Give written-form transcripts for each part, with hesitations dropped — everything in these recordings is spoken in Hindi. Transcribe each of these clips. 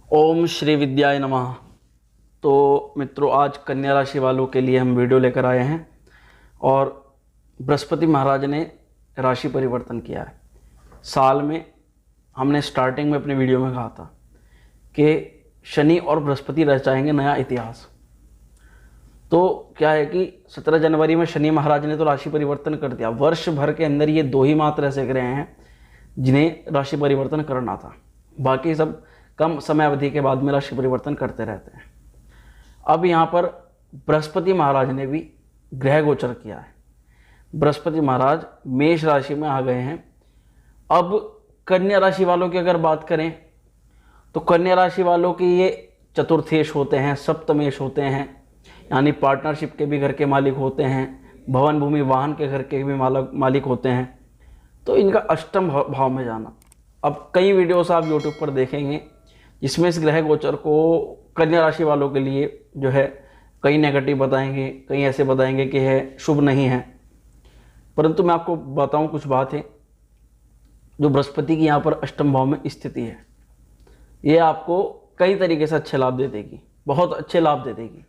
ओम श्री विद्याय नमः। तो मित्रों, आज कन्या राशि वालों के लिए हम वीडियो लेकर आए हैं और बृहस्पति महाराज ने राशि परिवर्तन किया है। साल में हमने स्टार्टिंग में अपने वीडियो में कहा था कि शनि और बृहस्पति रचाएंगे नया इतिहास। तो क्या है कि 17 जनवरी में शनि महाराज ने तो राशि परिवर्तन कर दिया। वर्ष भर के अंदर ये दो ही मात्र ऐसे ग्रह हैं जिन्हें राशि परिवर्तन करना था, बाकी सब कम समय अवधि के बाद में राशि परिवर्तन करते रहते हैं। अब यहाँ पर बृहस्पति महाराज ने भी ग्रह गोचर किया है। बृहस्पति महाराज मेष राशि में आ गए हैं। अब कन्या राशि वालों की अगर बात करें तो कन्या राशि वालों की ये चतुर्थेश होते हैं, सप्तमेश होते हैं, यानी पार्टनरशिप के भी घर के मालिक होते हैं, भवन भूमि वाहन के घर के भी मालिक होते हैं। तो इनका अष्टम भाव में जाना, अब कई वीडियोस आप यूट्यूब पर देखेंगे जिसमें इस ग्रह गोचर को कन्या राशि वालों के लिए जो है कई नेगेटिव बताएंगे, कई ऐसे बताएंगे कि है शुभ नहीं है। परंतु मैं आपको बताऊं कुछ बात है जो बृहस्पति की यहाँ पर अष्टम भाव में स्थिति है, ये आपको कई तरीके से अच्छे लाभ दे देगी, बहुत अच्छे लाभ दे देगी।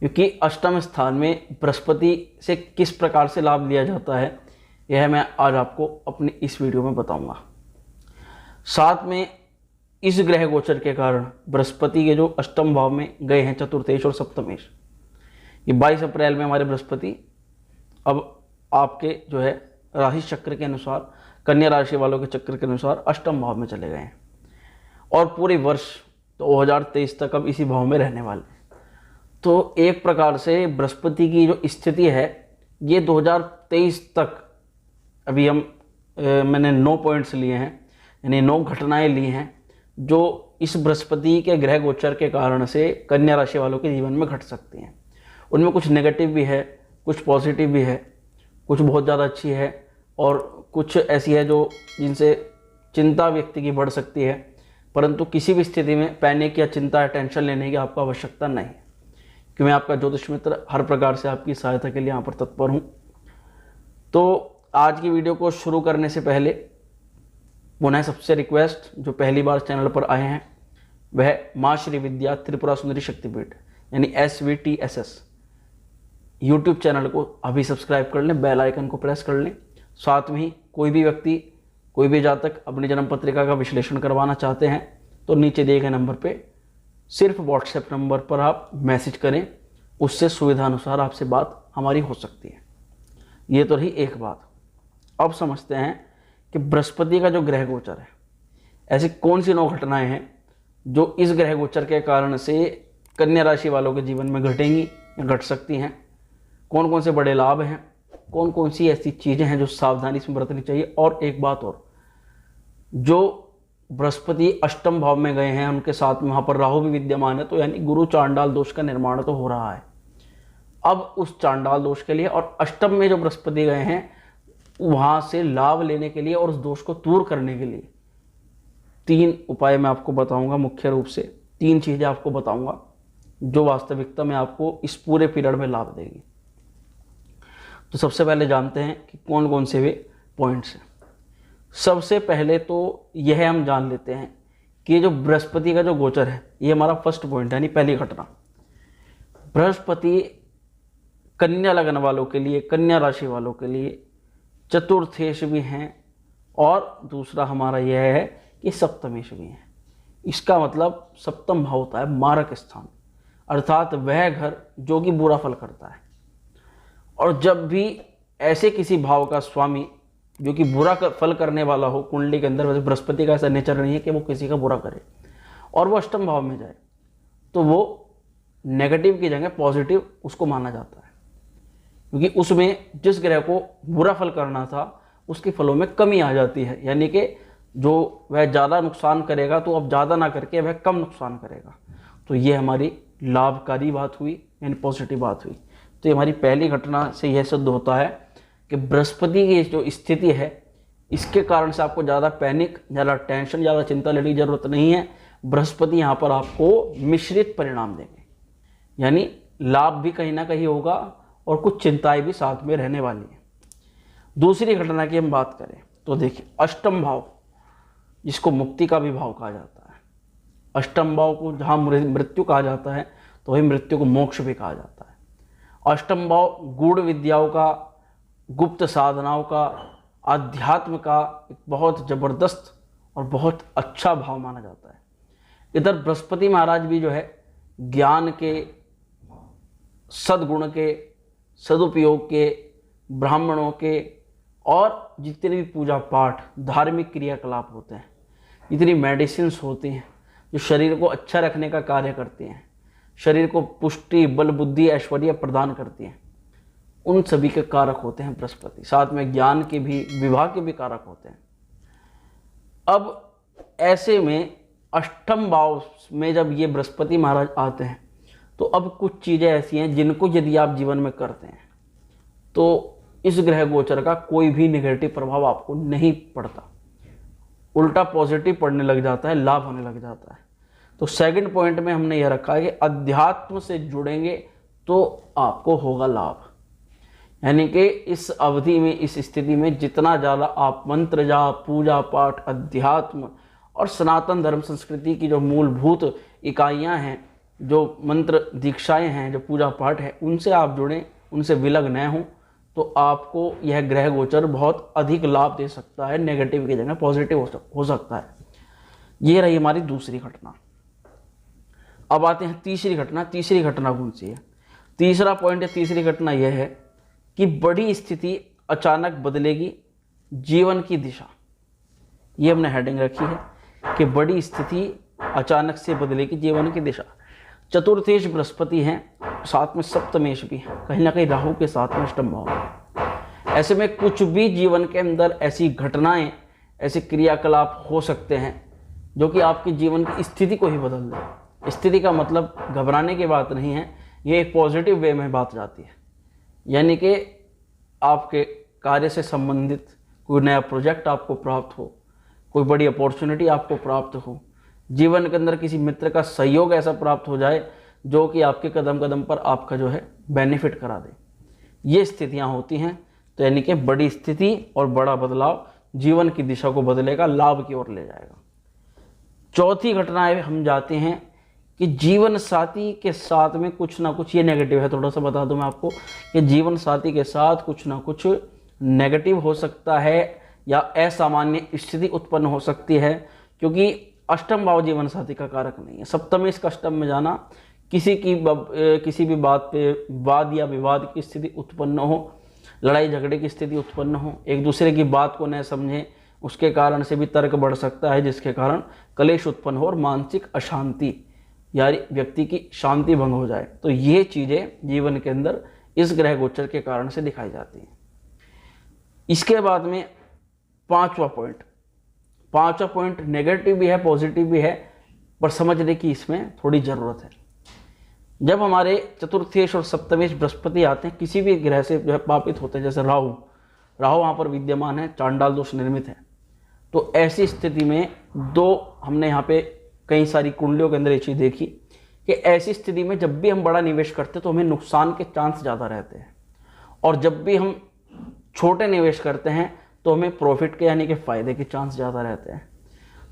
क्योंकि अष्टम स्थान में बृहस्पति से किस प्रकार से लाभ लिया जाता है यह मैं आज आपको अपनी इस वीडियो में बताऊंगा। साथ में इस ग्रह गोचर के कारण बृहस्पति के जो अष्टम भाव में गए हैं चतुर्थेश और सप्तमेश, ये 22 अप्रैल में हमारे बृहस्पति अब आपके जो है राशि चक्र के अनुसार, कन्या राशि वालों के चक्र के अनुसार अष्टम भाव में चले गए हैं और पूरे वर्ष 2023 तक अब इसी भाव में रहने वाले हैं। तो एक प्रकार से बृहस्पति की जो स्थिति है ये 2023 तक, अभी मैंने 9 पॉइंट्स लिए हैं, यानी 9 घटनाएं ली हैं जो इस बृहस्पति के ग्रह गोचर के कारण से कन्या राशि वालों के जीवन में घट सकती हैं। उनमें कुछ नेगेटिव भी है, कुछ पॉजिटिव भी है, कुछ बहुत ज़्यादा अच्छी है और कुछ ऐसी है जो जिनसे चिंता व्यक्ति की बढ़ सकती है। परंतु किसी भी स्थिति में पैनिक या चिंता या टेंशन लेने की आपको आवश्यकता नहीं है, क्योंकि मैं आपका ज्योतिष मित्र हर प्रकार से आपकी सहायता के लिए यहाँ पर तत्पर हूँ। तो आज की वीडियो को शुरू करने से पहले पुनः सबसे रिक्वेस्ट, जो पहली बार चैनल पर आए हैं वह माँ श्री विद्या त्रिपुरा सुंदरी शक्तिपीठ यानी SVTSS यूट्यूब चैनल को अभी सब्सक्राइब कर लें, बेल आइकन को प्रेस कर लें। साथ में ही कोई भी व्यक्ति, कोई भी जातक अपनी जन्म पत्रिका का विश्लेषण करवाना चाहते हैं तो नीचे दिए गए नंबर पे सिर्फ व्हाट्सएप नंबर पर आप मैसेज करें, उससे सुविधा अनुसार आपसे बात हमारी हो सकती है। ये तो रही एक बात। अब समझते हैं कि बृहस्पति का जो ग्रह गोचर है, ऐसी कौन सी 9 घटनाएं हैं जो इस ग्रह गोचर के कारण से कन्या राशि वालों के जीवन में घटेंगी या घट सकती हैं, कौन कौन से बड़े लाभ हैं, कौन कौन सी ऐसी चीज़ें हैं जो सावधानी से बरतनी चाहिए। और एक बात और, जो बृहस्पति अष्टम भाव में गए हैं उनके साथ में वहाँ पर राहु भी विद्यमान है, तो यानी गुरु चांडाल दोष का निर्माण तो हो रहा है। अब उस चांडाल दोष के लिए और अष्टम में जो बृहस्पति गए हैं वहाँ से लाभ लेने के लिए और उस दोष को दूर करने के लिए 3 उपाय मैं आपको बताऊंगा। मुख्य रूप से 3 चीज़ें आपको बताऊंगा जो वास्तविकता में आपको इस पूरे पीरियड में लाभ देगी। तो सबसे पहले जानते हैं कि कौन कौन से वे पॉइंट्स हैं। सबसे पहले तो यह हम जान लेते हैं कि जो बृहस्पति का जो गोचर है ये हमारा फर्स्ट पॉइंट है, यानी पहली घटना। बृहस्पति कन्या लग्न वालों के लिए, कन्या राशि वालों के लिए चतुर्थेश भी हैं और दूसरा हमारा यह है कि सप्तमेश भी हैं। इसका मतलब सप्तम भाव होता है मारक स्थान, अर्थात वह घर जो कि बुरा फल करता है। और जब भी ऐसे किसी भाव का स्वामी जो कि बुरा फल करने वाला हो कुंडली के अंदर, वैसे बृहस्पति का ऐसा नेचर नहीं है कि वो किसी का बुरा करे, और वो अष्टम भाव में जाए तो वो नेगेटिव की जगह पॉजिटिव उसको माना जाता है, क्योंकि उसमें जिस ग्रह को बुरा फल करना था उसके फलों में कमी आ जाती है, यानी कि जो वह ज़्यादा नुकसान करेगा तो अब ज़्यादा ना करके वह कम नुकसान करेगा। तो ये हमारी लाभकारी बात हुई, यानी पॉजिटिव बात हुई। तो ये हमारी पहली घटना से यह सिद्ध होता है कि बृहस्पति की जो स्थिति है इसके कारण से आपको ज़्यादा पैनिक, ज़्यादा टेंशन, ज़्यादा चिंता लेने की ज़रूरत नहीं है। बृहस्पति यहाँ पर आपको मिश्रित परिणाम देंगे, यानी लाभ भी कहीं ना कहीं होगा और कुछ चिंताएं भी साथ में रहने वाली हैं। दूसरी घटना की हम बात करें तो देखिए, अष्टम भाव जिसको मुक्ति का भी भाव कहा जाता है, अष्टम भाव को जहाँ मृत्यु कहा जाता है तो वही मृत्यु को मोक्ष भी कहा जाता है। अष्टम भाव गूढ़ विद्याओं का, गुप्त साधनाओं का, आध्यात्म का एक बहुत जबरदस्त और बहुत अच्छा भाव माना जाता है। इधर बृहस्पति महाराज भी जो है ज्ञान के, सद्गुण के, सदुपयोग के, ब्राह्मणों के और जितने भी पूजा पाठ, धार्मिक क्रियाकलाप होते हैं, इतनी मेडिसिन्स होती हैं जो शरीर को अच्छा रखने का कार्य करती हैं, शरीर को पुष्टि, बल, बुद्धि, ऐश्वर्य प्रदान करती हैं, उन सभी के कारक होते हैं बृहस्पति। साथ में ज्ञान के भी, विवाह के भी कारक होते हैं। अब ऐसे में अष्टम भाव में जब ये बृहस्पति महाराज आते हैं तो अब कुछ चीज़ें ऐसी हैं जिनको यदि आप जीवन में करते हैं तो इस ग्रह गोचर का कोई भी नेगेटिव प्रभाव आपको नहीं पड़ता, उल्टा पॉजिटिव पड़ने लग जाता है, लाभ होने लग जाता है। तो सेकंड पॉइंट में हमने यह रखा है कि अध्यात्म से जुड़ेंगे तो आपको होगा लाभ। यानी कि इस अवधि में, इस स्थिति में जितना ज़्यादा आप मंत्र जाप, पूजा पाठ, अध्यात्म और सनातन धर्म संस्कृति की जो मूलभूत इकाइयां हैं, जो मंत्र दीक्षाएं हैं, जो पूजा पाठ है, उनसे आप जुड़ें, उनसे विलग न हों, तो आपको यह ग्रह गोचर बहुत अधिक लाभ दे सकता है, नेगेटिव की जगह पॉजिटिव हो सकता है। ये रही हमारी दूसरी घटना। अब आते हैं तीसरी घटना। तीसरी घटना कौन सी है? तीसरा पॉइंट या तीसरी घटना यह है कि बड़ी स्थिति अचानक बदलेगी जीवन की दिशा। ये हमने हेडिंग रखी है कि बड़ी स्थिति अचानक से बदलेगी जीवन की दिशा। चतुर्थेश बृहस्पति हैं, साथ में सप्तमेश भी है, कहीं ना कहीं राहु के साथ में अष्टम भाव है। ऐसे में कुछ भी जीवन के अंदर ऐसी घटनाएं, ऐसे क्रियाकलाप हो सकते हैं जो कि आपके जीवन की स्थिति को ही बदल दें। स्थिति का मतलब घबराने की बात नहीं है, ये एक पॉजिटिव वे में बात जाती है। यानी कि आपके कार्य से संबंधित कोई नया प्रोजेक्ट आपको प्राप्त हो, कोई बड़ी अपॉर्चुनिटी आपको प्राप्त हो, जीवन के अंदर किसी मित्र का सहयोग ऐसा प्राप्त हो जाए जो कि आपके कदम कदम पर आपका जो है बेनिफिट करा दे। ये स्थितियां होती हैं। तो यानी कि बड़ी स्थिति और बड़ा बदलाव जीवन की दिशा को बदलेगा, लाभ की ओर ले जाएगा। चौथी घटनाएं हम जाते हैं कि जीवन साथी के साथ में कुछ ना कुछ, ये नेगेटिव है, थोड़ा सा बता दूं मैं आपको कि जीवन साथी के साथ कुछ ना कुछ नेगेटिव हो सकता है या असामान्य स्थिति उत्पन्न हो सकती है, क्योंकि अष्टम भाव जीवन साथी का कारक नहीं है। सप्तमेश का अष्टम में जाना, किसी भी बात पे वाद या विवाद की स्थिति उत्पन्न हो, लड़ाई झगड़े की स्थिति उत्पन्न हो, एक दूसरे की बात को न समझें, उसके कारण से भी तर्क बढ़ सकता है, जिसके कारण कलेश उत्पन्न हो और मानसिक अशांति यानी व्यक्ति की शांति भंग हो जाए। तो ये चीज़ें जीवन के अंदर इस ग्रह गोचर के कारण से दिखाई जाती हैं। इसके बाद में पांचवा पॉइंट नेगेटिव भी है, पॉजिटिव भी है, पर समझने की इसमें थोड़ी ज़रूरत है। जब हमारे चतुर्थेश और सप्तमेश बृहस्पति आते हैं, किसी भी ग्रह से जो है पापित होते हैं, जैसे राहु वहाँ पर विद्यमान है, चांडाल दोष निर्मित है, तो ऐसी स्थिति में हमने यहाँ पे कई सारी कुंडलियों के अंदर ये चीज़ देखी कि ऐसी स्थिति में जब भी हम बड़ा निवेश करते हैं तो हमें नुकसान के चांस ज़्यादा रहते हैं, और जब भी हम छोटे निवेश करते हैं तो हमें प्रॉफिट के यानी कि फ़ायदे के चांस ज़्यादा रहते हैं।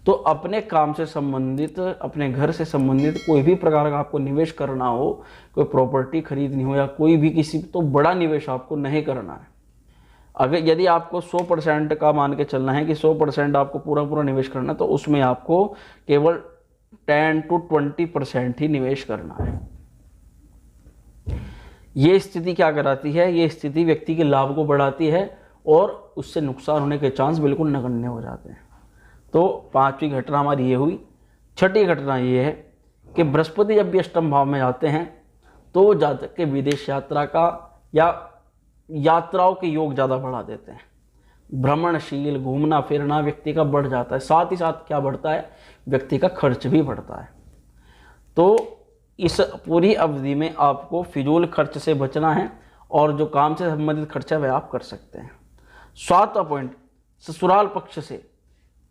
तो अपने काम से संबंधित, अपने घर से संबंधित कोई भी प्रकार का आपको निवेश करना हो, कोई प्रॉपर्टी खरीदनी हो या कोई भी किसी, तो बड़ा निवेश आपको नहीं करना है। अगर यदि आपको 100% का मान के चलना है कि 100% आपको पूरा निवेश करना है, तो उसमें आपको केवल 10 to 20% ही निवेश करना है। ये स्थिति क्या कराती है? ये स्थिति व्यक्ति के लाभ को बढ़ाती है और उससे नुकसान होने के चांस बिल्कुल नगण्य हो जाते हैं। तो पांचवी घटना हमारी ये हुई। छठी घटना ये है कि बृहस्पति जब भी अष्टम भाव में आते हैं तो जातक के विदेश यात्रा का या यात्राओं के योग ज़्यादा बढ़ा देते हैं। भ्रमणशील, घूमना फिरना व्यक्ति का बढ़ जाता है। साथ ही साथ क्या बढ़ता है? व्यक्ति का खर्च भी बढ़ता है। तो इस पूरी अवधि में आपको फिजूल खर्च से बचना है और जो काम से संबंधित खर्चा वह आप कर सकते हैं। 7वां पॉइंट, ससुराल पक्ष से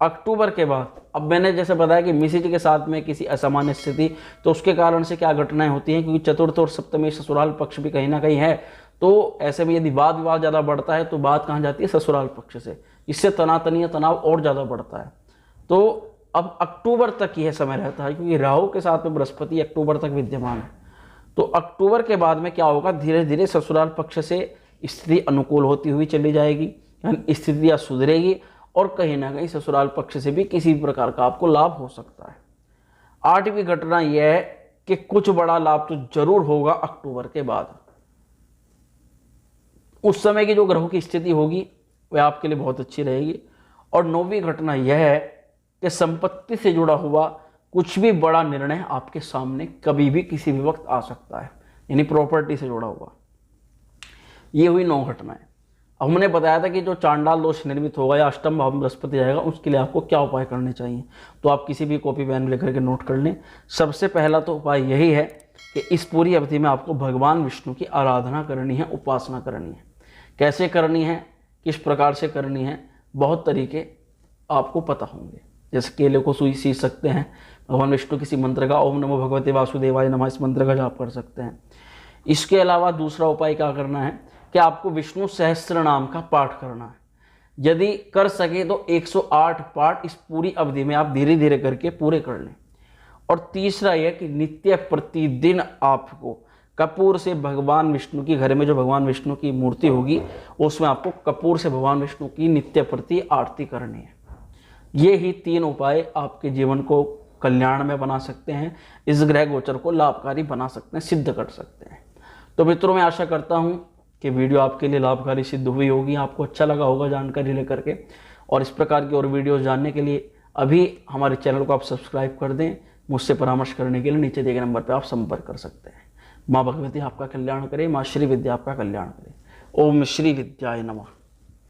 अक्टूबर के बाद, अब मैंने जैसे बताया कि मिसेज के साथ में किसी असामान्य स्थिति, तो उसके कारण से क्या घटनाएं होती हैं, क्योंकि चतुर्थ और सप्तमी ससुराल पक्ष भी कहीं ना कहीं है। तो ऐसे में यदि वाद विवाद ज़्यादा बढ़ता है तो बात कहाँ जाती है? ससुराल पक्ष से। इससे तनाव और ज़्यादा बढ़ता है। तो अब अक्टूबर तक यह समय रहता है, क्योंकि राहु के साथ में बृहस्पति अक्टूबर तक विद्यमान है। तो अक्टूबर के बाद में क्या होगा, धीरे धीरे ससुराल पक्ष से स्थिति अनुकूल होती हुई चली जाएगी, यानी स्थितियाँ सुधरेगी और कहीं ना कहीं ससुराल पक्ष से भी किसी भी प्रकार का आपको लाभ हो सकता है। आठवीं घटना यह है कि कुछ बड़ा लाभ तो जरूर होगा अक्टूबर के बाद। उस समय की जो ग्रहों की स्थिति होगी वह आपके लिए बहुत अच्छी रहेगी। और नौवीं घटना यह है कि संपत्ति से जुड़ा हुआ कुछ भी बड़ा निर्णय आपके सामने कभी भी किसी भी वक्त आ सकता है, यानी प्रॉपर्टी से जुड़ा हुआ। ये हुई 9 घटनाएं। अब हमने बताया था कि जो चांडाल दोष निर्मित होगा या अष्टम भाव में बृहस्पति जाएगा, उसके लिए आपको क्या उपाय करने चाहिए। तो आप किसी भी कॉपी पेन लेकर के नोट कर लें। सबसे पहला तो उपाय यही है कि इस पूरी अवधि में आपको भगवान विष्णु की आराधना करनी है, उपासना करनी है। कैसे करनी है, किस प्रकार से करनी है, बहुत तरीके आपको पता होंगे। जैसे केले को सुई सींच सकते हैं, भगवान विष्णु किसी मंत्र का ओम नमो भगवते वासुदेवाय नमः इस मंत्र का जाप कर सकते हैं। इसके अलावा दूसरा उपाय क्या करना है कि आपको विष्णु सहस्त्र नाम का पाठ करना है। यदि कर सके तो 108 पाठ इस पूरी अवधि में आप धीरे धीरे करके पूरे कर लें। और तीसरा यह कि नित्य प्रतिदिन आपको कपूर से भगवान विष्णु की, घर में जो भगवान विष्णु की मूर्ति होगी उसमें आपको कपूर से भगवान विष्णु की नित्य प्रति आरती करनी है। ये ही 3 उपाय आपके जीवन को कल्याण में बना सकते हैं, इस ग्रह गोचर को लाभकारी बना सकते हैं, सिद्ध कर सकते हैं। तो मित्रों, मैं आशा करता हूँ कि वीडियो आपके लिए लाभकारी सिद्ध हुई होगी, आपको अच्छा लगा होगा जानकारी लेकर के। और इस प्रकार की और वीडियोस जानने के लिए अभी हमारे चैनल को आप सब्सक्राइब कर दें। मुझसे परामर्श करने के लिए नीचे दिए गए नंबर पर आप संपर्क कर सकते हैं। माँ भगवती आपका कल्याण करे, माँ श्री विद्या आपका कल्याण करे। ओम श्री विद्याय नमः।